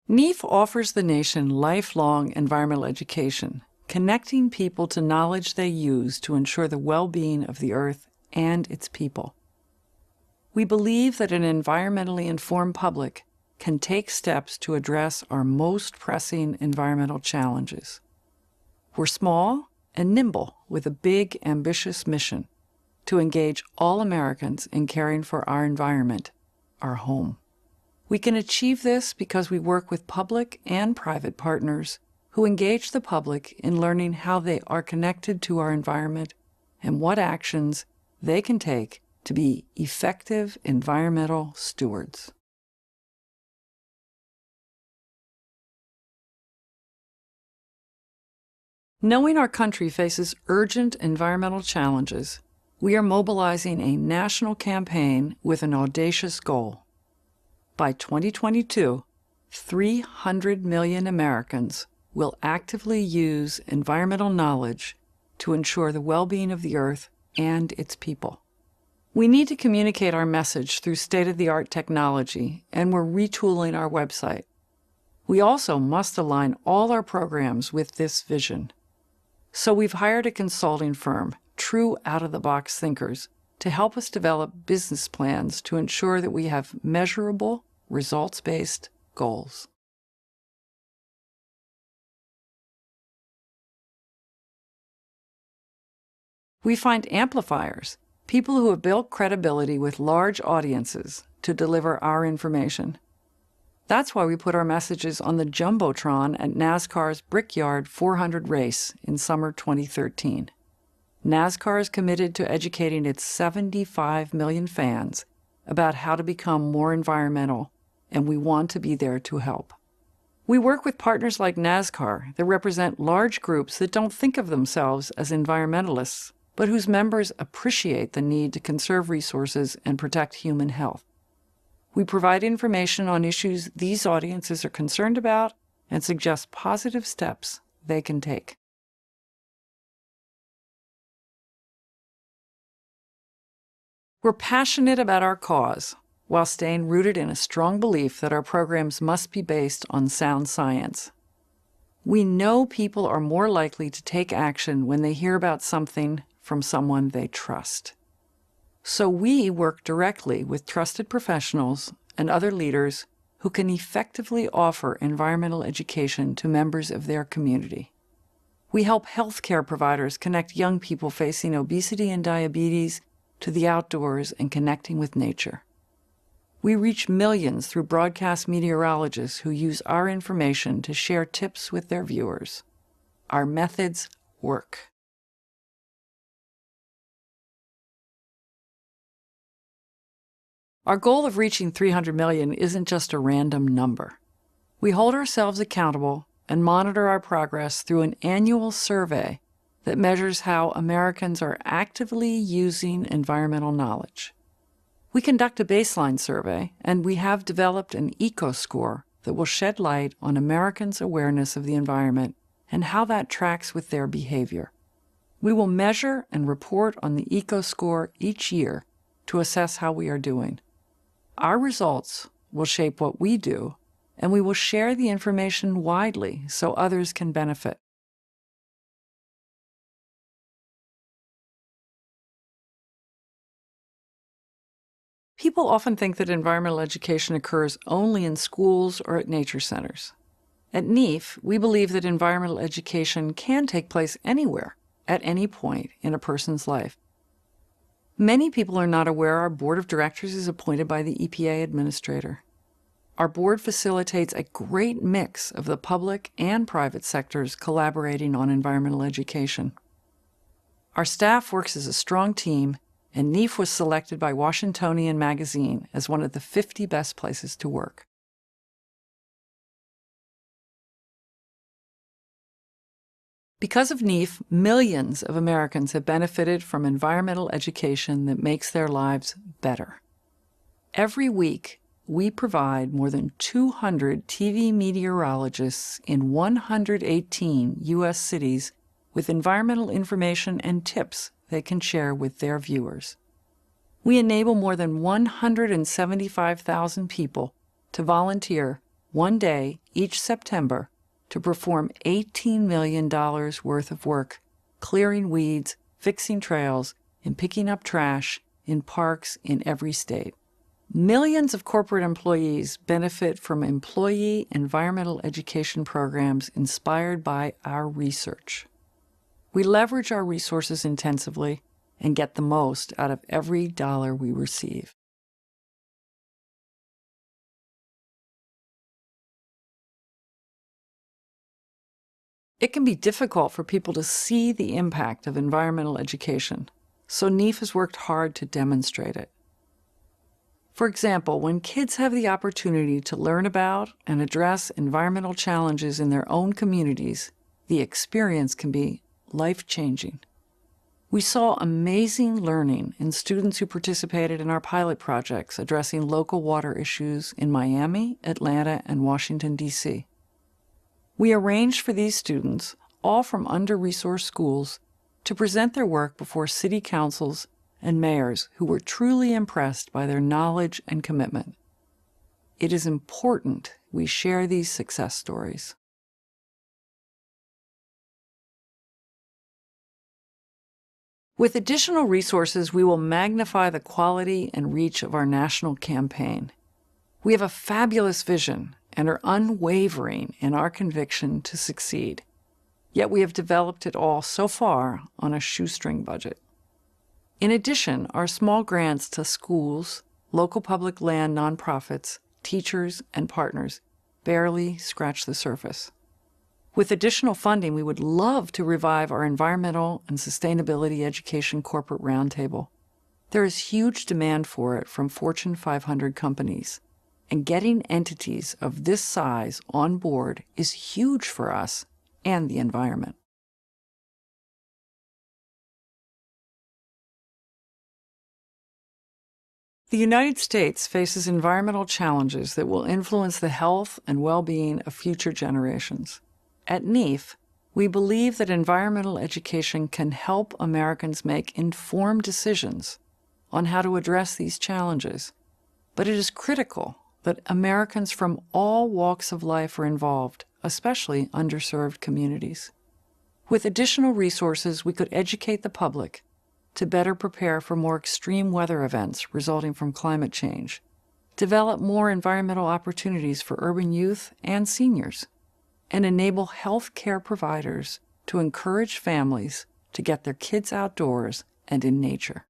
NEEF offers the nation lifelong environmental education, connecting people to knowledge they use to ensure the well-being of the Earth and its people. We believe that an environmentally informed public can take steps to address our most pressing environmental challenges. We're small and nimble with a big, ambitious mission to engage all Americans in caring for our environment, our home. We can achieve this because we work with public and private partners who engage the public in learning how they are connected to our environment and what actions they can take to be effective environmental stewards. Knowing our country faces urgent environmental challenges, we are mobilizing a national campaign with an audacious goal. By 2022, 300 million Americans will actively use environmental knowledge to ensure the well-being of the Earth and its people. We need to communicate our message through state-of-the-art technology, and we're retooling our website. We also must align all our programs with this vision. So we've hired a consulting firm, true out-of-the-box thinkers, to help us develop business plans to ensure that we have measurable, results-based goals. We find amplifiers, people who have built credibility with large audiences, to deliver our information. That's why we put our messages on the Jumbotron at NASCAR's Brickyard 400 race in summer 2013. NASCAR is committed to educating its 75 million fans about how to become more environmental, and we want to be there to help. We work with partners like NASCAR that represent large groups that don't think of themselves as environmentalists, but whose members appreciate the need to conserve resources and protect human health. We provide information on issues these audiences are concerned about and suggest positive steps they can take. We're passionate about our cause while staying rooted in a strong belief that our programs must be based on sound science. We know people are more likely to take action when they hear about something from someone they trust. So we work directly with trusted professionals and other leaders who can effectively offer environmental education to members of their community. We help healthcare providers connect young people facing obesity and diabetes to the outdoors and connecting with nature. We reach millions through broadcast meteorologists who use our information to share tips with their viewers. Our methods work. Our goal of reaching 300 million isn't just a random number. We hold ourselves accountable and monitor our progress through an annual survey that measures how Americans are actively using environmental knowledge. We conduct a baseline survey, and we have developed an eco-score that will shed light on Americans' awareness of the environment and how that tracks with their behavior. We will measure and report on the eco-score each year to assess how we are doing. Our results will shape what we do, and we will share the information widely so others can benefit. People often think that environmental education occurs only in schools or at nature centers. At NEEF, we believe that environmental education can take place anywhere, at any point in a person's life. Many people are not aware our board of directors is appointed by the EPA administrator. Our board facilitates a great mix of the public and private sectors collaborating on environmental education. Our staff works as a strong team, and NEEF was selected by Washingtonian Magazine as one of the 50 best places to work. Because of NEEF, millions of Americans have benefited from environmental education that makes their lives better. Every week, we provide more than 200 TV meteorologists in 118 U.S. cities with environmental information and tips they can share with their viewers. We enable more than 175,000 people to volunteer one day each September to perform $18 million worth of work, clearing weeds, fixing trails, and picking up trash in parks in every state. Millions of corporate employees benefit from employee environmental education programs inspired by our research. We leverage our resources intensively and get the most out of every dollar we receive. It can be difficult for people to see the impact of environmental education, so NEAF has worked hard to demonstrate it. For example, when kids have the opportunity to learn about and address environmental challenges in their own communities, the experience can be life-changing. We saw amazing learning in students who participated in our pilot projects addressing local water issues in Miami, Atlanta, and Washington, D.C. We arranged for these students, all from under-resourced schools, to present their work before city councils and mayors who were truly impressed by their knowledge and commitment. It is important we share these success stories. With additional resources, we will magnify the quality and reach of our national campaign. We have a fabulous vision and are unwavering in our conviction to succeed. Yet we have developed it all so far on a shoestring budget. In addition, our small grants to schools, local public land nonprofits, teachers, and partners barely scratch the surface. With additional funding, we would love to revive our environmental and sustainability education corporate roundtable. There is huge demand for it from Fortune 500 companies, and getting entities of this size on board is huge for us and the environment. The United States faces environmental challenges that will influence the health and well-being of future generations. At NEAF, we believe that environmental education can help Americans make informed decisions on how to address these challenges, but it is critical that Americans from all walks of life are involved, especially underserved communities. With additional resources, we could educate the public to better prepare for more extreme weather events resulting from climate change, develop more environmental opportunities for urban youth and seniors, and enable health care providers to encourage families to get their kids outdoors and in nature.